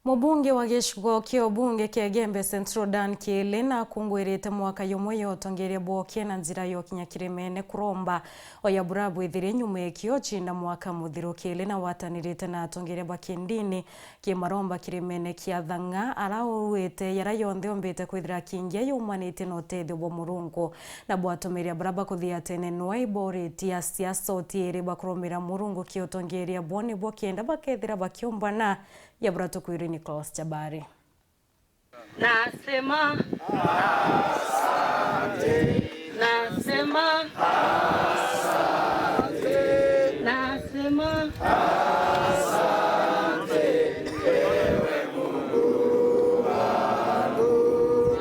Mubunge wa gĩcigo kĩa bunge kĩa Gembe Central Dan Kĩĩlĩ na kũngwĩrĩte mwaka yũmwe yotongeria bokie na njĩra yokinya kĩrĩmene kuromba oya burabu ithire nyuma ekio chinda mwaka muthiru. Kĩĩlĩ na watanĩrĩte na atongeria bakindini kĩmaromba kĩrĩmene kĩa Thang'a arauĩte yara yonthe ombĩte kwithira kingia yumanĩte na ũteithio bwa Murungu na bwatũmĩria baraba kuthia tene nwa iborĩtie siasa otiĩrĩ bakurũmĩra Murungu kĩotongeria bwone bwakenda bakethira bakiombana ya Brato Kuiri Nicholas Jabari. Nasema asante. Nasema asante. Nasema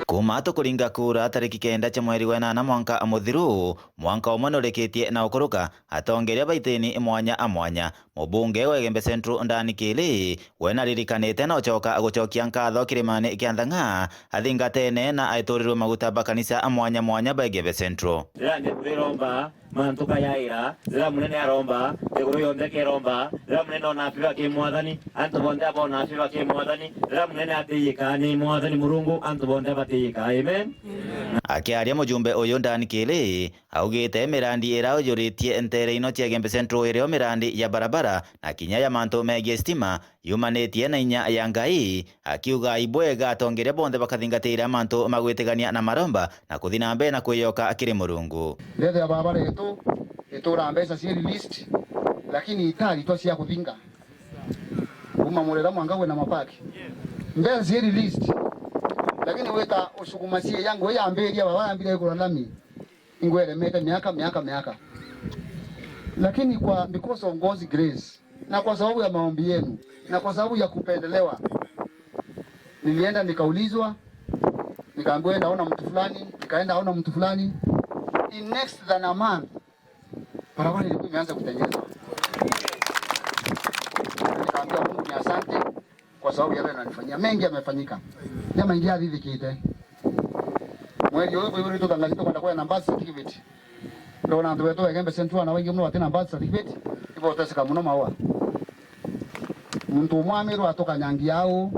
Kumato kuringa kura tariki kenda cha mweri wa 8 mwaka muthiru mwanka umonoreketie na ukuruka atongeria baiteni mwanya mubunge wa Gembe Central Dan Kĩĩlĩ wena ririkanite na ucoka gucokia nkatho kirimani kia Thang'a athingatene na aiturirwe maguta bakanisa mwanya ba Gembe Central. Rande kuromba mantuka yaira zira munene aromba teguru yonde keromba zira munene onafiwa ke mwathani antu bonde abona afiwa ke mwathani zira munene atiyika ni mwathani Murungu antu bonde batiyika. Amen. Akiaria mujumbe uyu Dan Kĩĩlĩ augite mirandi ira uyuritie entere ino cia Gembe Central irio mirandi ya barabara na kinya ya mantu megie stima yumanetie na inya ya Ngai, akiuga ibwega atongeria bonde bakathingatira mantu magwitigania na maromba na kuthina mbe na kwiyoka akiri Murungu. Ndethe ya barabara yetu itura mbeca cia list lakini itali to cia kuthinga uma murera mwanga na mapaki mbeca cia list lakini weta usukumasie yangu ya amberia waambire ko lami ingwele meta miaka lakini kwa because of God's grace na kwa sababu ya maombi yenu na kwa sababu ya kupendelewa nilienda nikaulizwa nikaambiwa naona mtu fulani nikaenda naona mtu fulani in next than a month barabara ilikuwa imeanza kutengenezwa. Nikaambia Mungu ni asante kwa sababu yale ananifanyia mengi yamefanyika. Nyama ingia hivi kite. Mwezi huu hivi ndio tangazo kwenda kwa namba certificate. Ndio na ndio wetu Gembe Central na wengi mno watena namba certificate. Ipo uteseka mno maua. Mtu mwamiru atoka nyangi yao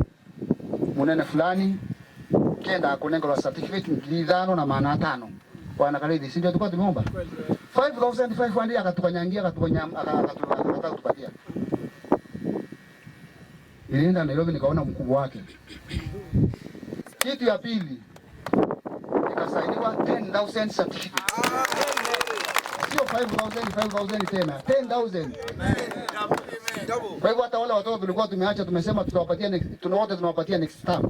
munene fulani kenda kunengo la certificate mkilizano na maana 5. Bwana Kalidi si ndio tulikuwa tumeomba 5500 akatukanyangia akatupatia. Nilienda Nairobi nikaona mkubwa wake. Kitu ya pili nikasainiwa 10000 certificate. Sio 5000 tena 10000. Kwa hivyo hata wale watoto tulikuwa tumeacha tumesema tutawapatia tunawapatia next term.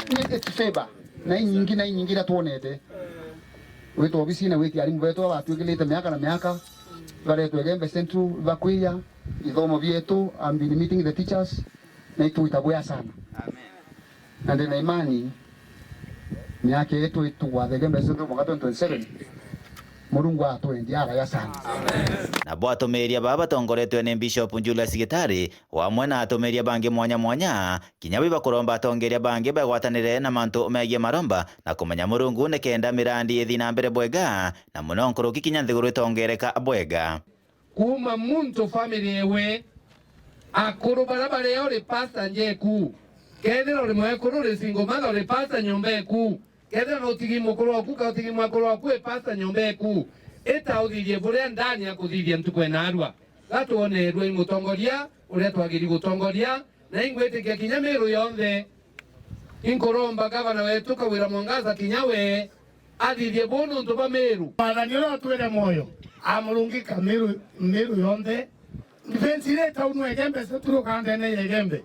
Ni favor na hii nyingine tuonete. Wetu ofisi na wiki alimu wetu watugelete miaka wale tu Gembe Central bakuya idhomo vyetu I'm been meeting the teachers na itu itabuya sana. Amen. Na imani miaka yetu wa Gembe Central mwaka 2027 Murungu atuendia ya sana. Amen. Na bwatomeria baba tongoretwe ni Bishop Julius Gitari wamwe na atomeria bangi mwanya kinyawi bakuromba atongeria bangi bagwatanire na mantu megie maromba na kumenya Murungu ne kenda mirandi ithina mbere bwega na muno nkoroki kinya nthiguru itongereka bwega kuma muntu family ewe akuru barabara yo le pasta njeku kedero le mwekuru le singo mala le pasta nyombeku kedero no tigimo koro ku ka tigimo koro ku e pasta nyombeku eta udhirie bure ndani akudhirie ntukwe narwa gatuone rwe mutongoria ule twagiri gutongoria na ingwete kia kinyamiro yonthe inkoromba gavana wetu kawira mwangaza kinyawe adhirie bono ntuba meru madani ro twere moyo amurungika miru yonthe defense ile taunu Gembe Central kandene ya Gembe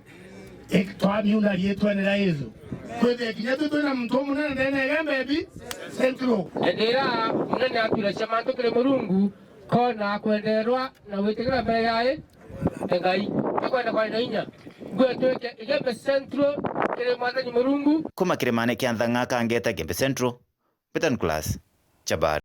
ektwani unalie twenera Yesu kwede kinyatu tuna mtu munene ndene Gembe bi Central ndira munene atula chamanto kile Murungu kona kwenderwa na witikira mbere yae Ngai akwenda kwa nainya gwetweke Gembe Central kile mwathani Murungu kuma kirimane kia Thang'a kangeta Gembe Central Peter Nicholas Jabari.